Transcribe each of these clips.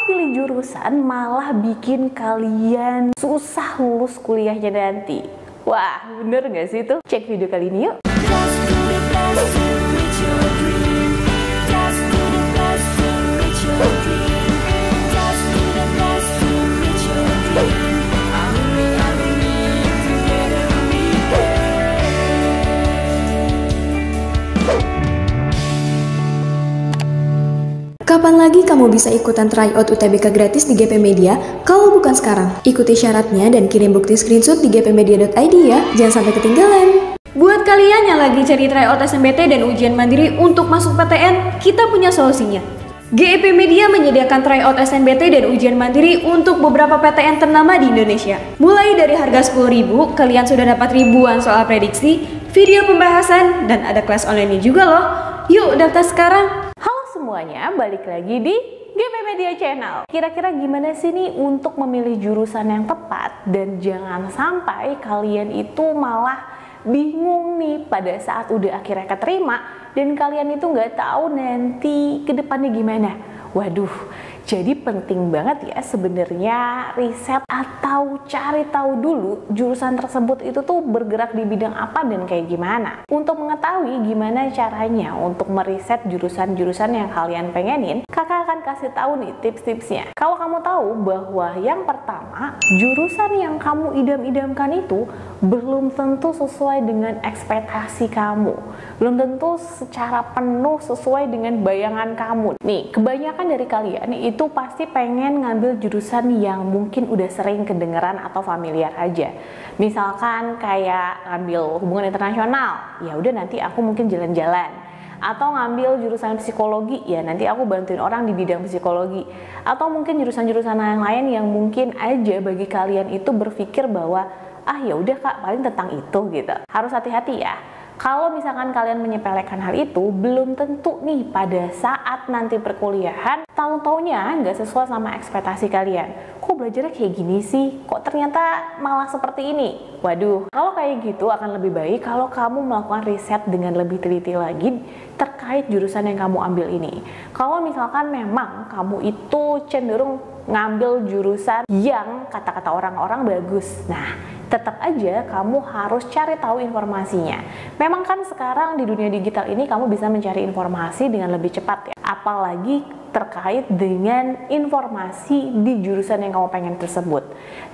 pilih jurusan malah bikin kalian susah lulus kuliahnya nanti. Wah, bener gak sih itu? Cek video kali ini yuk. Kapan lagi kamu bisa ikutan tryout UTBK gratis di GP Media kalau bukan sekarang? Ikuti syaratnya dan kirim bukti screenshot di gpmedia.id ya, jangan sampai ketinggalan. Buat kalian yang lagi cari tryout SNMPT dan ujian mandiri untuk masuk PTN, kita punya solusinya. GP Media menyediakan tryout SNMPT dan ujian mandiri untuk beberapa PTN ternama di Indonesia. Mulai dari harga 10.000, kalian sudah dapat ribuan soal prediksi, video pembahasan, dan ada kelas online juga loh. Yuk daftar sekarang! Semuanya, balik lagi di GP Media Channel. Kira-kira gimana sih nih untuk memilih jurusan yang tepat dan jangan sampai kalian itu malah bingung nih pada saat udah akhirnya keterima dan kalian itu nggak tahu nanti ke depannya gimana. Waduh, jadi penting banget ya sebenarnya riset atau cari tahu dulu jurusan tersebut itu tuh bergerak di bidang apa dan kayak gimana. Untuk mengetahui gimana caranya untuk meriset jurusan-jurusan yang kalian pengenin, kakak akan kasih tahu nih tips-tipsnya. Kalau kamu tahu bahwa yang pertama, jurusan yang kamu idam-idamkan itu belum tentu sesuai dengan ekspektasi kamu. Belum tentu secara penuh sesuai dengan bayangan kamu. Nih, kebanyakan dari kalian itu pasti pengen ngambil jurusan yang mungkin udah sering kedengeran atau familiar aja. Misalkan kayak ngambil hubungan internasional, ya udah nanti aku mungkin jalan-jalan. Atau ngambil jurusan psikologi, ya nanti aku bantuin orang di bidang psikologi. Atau mungkin jurusan-jurusan yang lain yang mungkin aja bagi kalian itu berpikir bahwa ah ya udah kak, paling tentang itu gitu. Harus hati-hati ya. Kalau misalkan kalian menyepelekan hal itu, belum tentu nih pada saat nanti perkuliahan, tahu-taunya nggak sesuai sama ekspektasi kalian. Kok belajarnya kayak gini sih? Kok ternyata malah seperti ini? Waduh, kalau kayak gitu akan lebih baik kalau kamu melakukan riset dengan lebih teliti lagi terkait jurusan yang kamu ambil ini. Kalau misalkan memang kamu itu cenderung ngambil jurusan yang kata-kata orang-orang bagus, nah tetap aja kamu harus cari tahu informasinya. Memang kan sekarang di dunia digital ini kamu bisa mencari informasi dengan lebih cepat ya. Apalagi terkait dengan informasi di jurusan yang kamu pengen tersebut.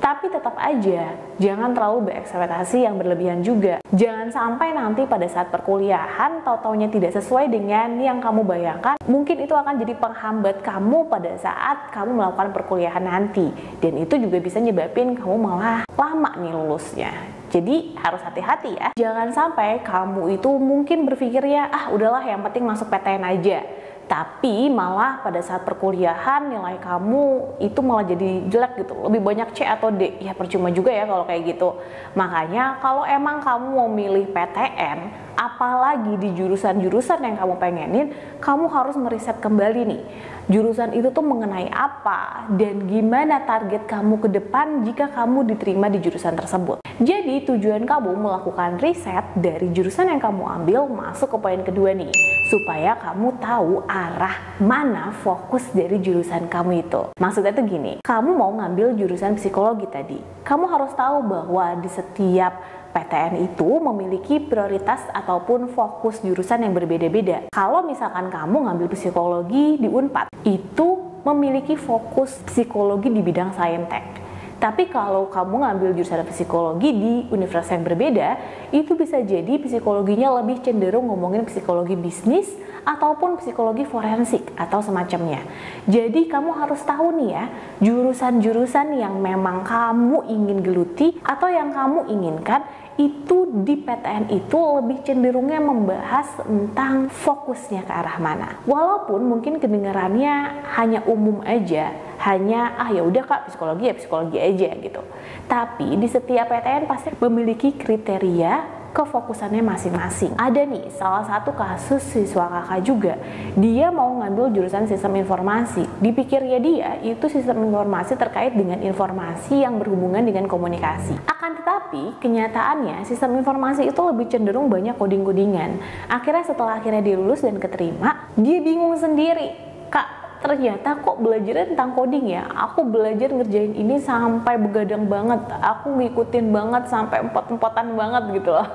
Tapi tetap aja jangan terlalu berekspektasi yang berlebihan juga. Jangan sampai nanti pada saat perkuliahan tahu-taunya tidak sesuai dengan yang kamu bayangkan. Mungkin itu akan jadi penghambat kamu pada saat kamu melakukan perkuliahan nanti. Dan itu juga bisa nyebabin kamu malah lama nih lulusnya. Jadi harus hati-hati ya. Jangan sampai kamu itu mungkin berpikir ya, ah udahlah yang penting masuk PTN aja. Tapi malah pada saat perkuliahan nilai kamu itu malah jadi jelek gitu. Lebih banyak C atau D. Ya percuma juga ya kalau kayak gitu. Makanya kalau emang kamu mau milih PTN, apalagi di jurusan-jurusan yang kamu pengenin, kamu harus meriset kembali nih. Jurusan itu tuh mengenai apa dan gimana target kamu ke depan jika kamu diterima di jurusan tersebut. Jadi tujuan kamu melakukan riset dari jurusan yang kamu ambil masuk ke poin kedua nih, supaya kamu tahu arah mana fokus dari jurusan kamu itu. Maksudnya tuh gini, kamu mau ngambil jurusan psikologi tadi, kamu harus tahu bahwa di setiap PTN itu memiliki prioritas ataupun fokus jurusan yang berbeda-beda. Kalau misalkan kamu ngambil psikologi di Unpad, itu memiliki fokus psikologi di bidang saintek. Tapi kalau kamu ngambil jurusan psikologi di universitas yang berbeda, itu bisa jadi psikologinya lebih cenderung ngomongin psikologi bisnis ataupun psikologi forensik atau semacamnya. Jadi kamu harus tahu nih ya, jurusan-jurusan yang memang kamu ingin geluti atau yang kamu inginkan itu di PTN itu lebih cenderungnya membahas tentang fokusnya ke arah mana. Walaupun mungkin kedengarannya hanya umum aja, hanya ah ya udah kak psikologi ya psikologi aja gitu. Tapi di setiap PTN pasti memiliki kriteria kefokusannya masing-masing. Ada nih salah satu kasus siswa kakak juga, dia mau ngambil jurusan sistem informasi. Dipikirnya dia itu sistem informasi terkait dengan informasi yang berhubungan dengan komunikasi. Akan tetapi kenyataannya sistem informasi itu lebih cenderung banyak coding-codingan. Akhirnya setelah dia lulus dan keterima, dia bingung sendiri, kak ternyata kok belajarnya tentang coding ya, aku belajar ngerjain ini sampai begadang banget, aku ngikutin banget sampai empot-empotan banget gitu loh.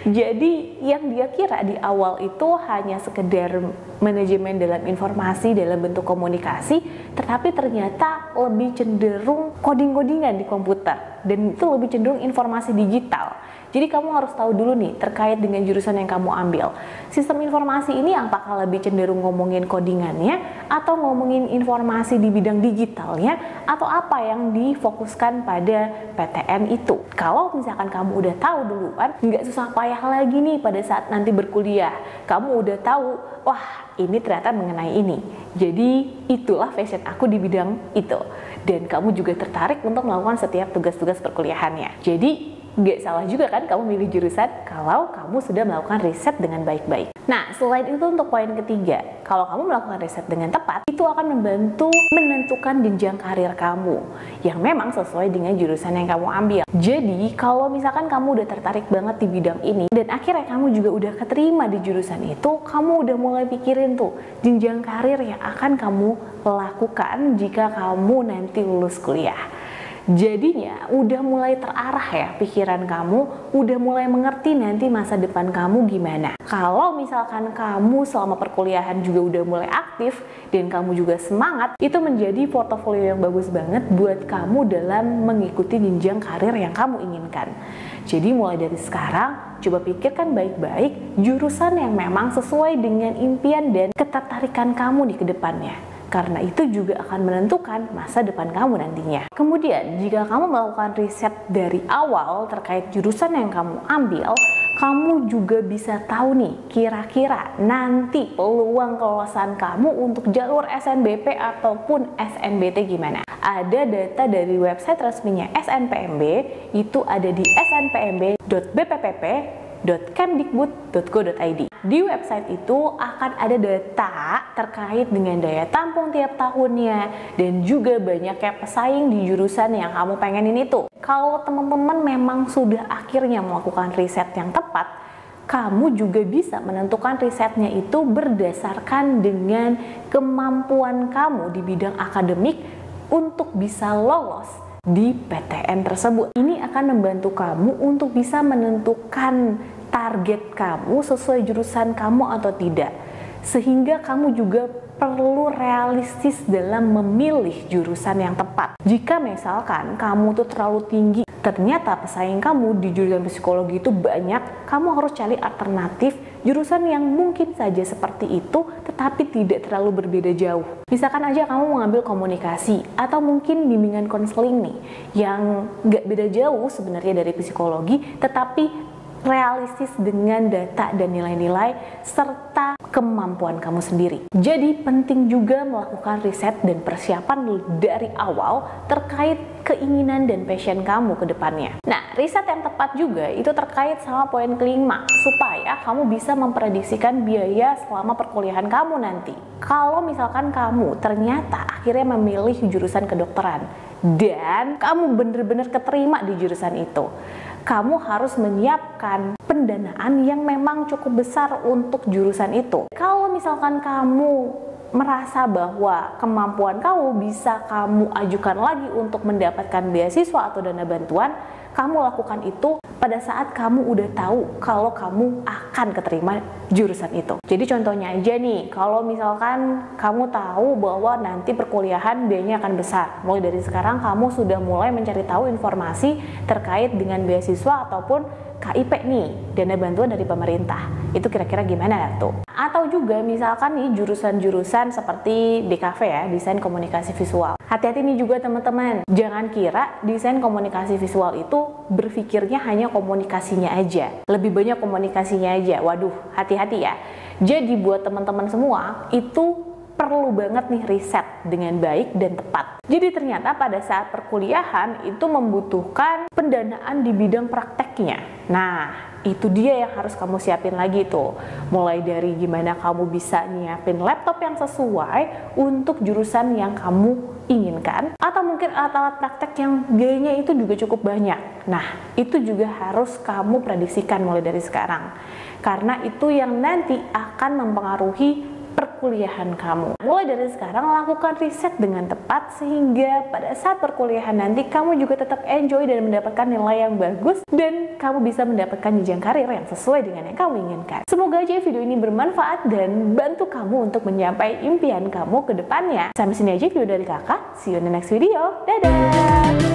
Jadi yang dia kira di awal itu hanya sekedar manajemen dalam informasi, dalam bentuk komunikasi, tetapi ternyata lebih cenderung coding-codingan di komputer, dan itu lebih cenderung informasi digital. Jadi kamu harus tahu dulu nih terkait dengan jurusan yang kamu ambil. Sistem informasi ini apakah lebih cenderung ngomongin codingannya, atau ngomongin informasi di bidang digitalnya, atau apa yang difokuskan pada PTN itu. Kalau misalkan kamu udah tahu duluan, nggak susah payah lagi nih pada saat nanti berkuliah. Kamu udah tahu, wah ini ternyata mengenai ini. Jadi itulah passion aku di bidang itu. Dan kamu juga tertarik untuk melakukan setiap tugas-tugas perkuliahannya. Jadi nggak salah juga kan kamu milih jurusan kalau kamu sudah melakukan riset dengan baik-baik. Nah, selain itu untuk poin ketiga, kalau kamu melakukan riset dengan tepat, itu akan membantu menentukan jenjang karir kamu yang memang sesuai dengan jurusan yang kamu ambil. Jadi, kalau misalkan kamu udah tertarik banget di bidang ini dan akhirnya kamu juga udah keterima di jurusan itu, kamu udah mulai pikirin tuh jenjang karir yang akan kamu lakukan jika kamu nanti lulus kuliah. Jadinya udah mulai terarah ya pikiran kamu, udah mulai mengerti nanti masa depan kamu gimana. Kalau misalkan kamu selama perkuliahan juga udah mulai aktif dan kamu juga semangat, itu menjadi portofolio yang bagus banget buat kamu dalam mengikuti jenjang karir yang kamu inginkan. Jadi mulai dari sekarang, coba pikirkan baik-baik jurusan yang memang sesuai dengan impian dan ketertarikan kamu di kedepannya. Karena itu juga akan menentukan masa depan kamu nantinya. Kemudian, jika kamu melakukan riset dari awal terkait jurusan yang kamu ambil, kamu juga bisa tahu nih, kira-kira nanti peluang kelolosan kamu untuk jalur SNBP ataupun SNBT gimana. Ada data dari website resminya SNPMB, itu ada di snpmb.bppp.kemdikbud.go.id. Di website itu akan ada data terkait dengan daya tampung tiap tahunnya dan juga banyaknya pesaing di jurusan yang kamu pengenin itu. Kalau teman-teman memang sudah akhirnya melakukan riset yang tepat, kamu juga bisa menentukan risetnya itu berdasarkan dengan kemampuan kamu di bidang akademik untuk bisa lolos di PTN tersebut. Ini akan membantu kamu untuk bisa menentukan target kamu sesuai jurusan kamu atau tidak, sehingga kamu juga perlu realistis dalam memilih jurusan yang tepat. Jika misalkan kamu tuh terlalu tinggi, ternyata pesaing kamu di jurusan psikologi itu banyak, kamu harus cari alternatif jurusan yang mungkin saja seperti itu tetapi tidak terlalu berbeda jauh. Misalkan aja kamu mengambil komunikasi atau mungkin bimbingan konseling nih yang nggak beda jauh sebenarnya dari psikologi, tetapi realistis dengan data dan nilai-nilai serta kemampuan kamu sendiri. Jadi penting juga melakukan riset dan persiapan dari awal terkait keinginan dan passion kamu ke depannya. Nah, riset yang tepat juga itu terkait sama poin kelima, supaya kamu bisa memprediksikan biaya selama perkuliahan kamu nanti. Kalau misalkan kamu ternyata akhirnya memilih jurusan kedokteran dan kamu bener-bener keterima di jurusan itu, kamu harus menyiapkan pendanaan yang memang cukup besar untuk jurusan itu. Kalau misalkan kamu merasa bahwa kemampuan kamu bisa kamu ajukan lagi untuk mendapatkan beasiswa atau dana bantuan, kamu lakukan itu pada saat kamu udah tahu kalau kamu akan keterima jurusan itu. Jadi contohnya aja nih, kalau misalkan kamu tahu bahwa nanti perkuliahan biayanya akan besar, mulai dari sekarang kamu sudah mulai mencari tahu informasi terkait dengan beasiswa ataupun KIP nih, dana bantuan dari pemerintah. Itu kira-kira gimana tuh? Atau juga misalkan nih jurusan-jurusan seperti DKV ya, desain komunikasi visual. Hati-hati nih juga teman-teman, jangan kira desain komunikasi visual itu berpikirnya hanya komunikasinya aja, lebih banyak komunikasinya aja. Waduh, hati-hati ya. Jadi buat teman-teman semua, itu perlu banget nih riset dengan baik dan tepat. Jadi ternyata pada saat perkuliahan itu membutuhkan pendanaan di bidang prakteknya. Nah, itu dia yang harus kamu siapin lagi tuh. Mulai dari gimana kamu bisa nyiapin laptop yang sesuai untuk jurusan yang kamu inginkan, atau mungkin alat-alat praktek yang biayanya itu juga cukup banyak. Nah, itu juga harus kamu prediksikan mulai dari sekarang. Karena itu yang nanti akan mempengaruhi perkuliahan kamu. Mulai dari sekarang lakukan riset dengan tepat sehingga pada saat perkuliahan nanti kamu juga tetap enjoy dan mendapatkan nilai yang bagus dan kamu bisa mendapatkan jenjang karir yang sesuai dengan yang kamu inginkan. Semoga aja video ini bermanfaat dan bantu kamu untuk mencapai impian kamu ke depannya. Sampai sini aja video dari kakak. See you in the next video. Dadah!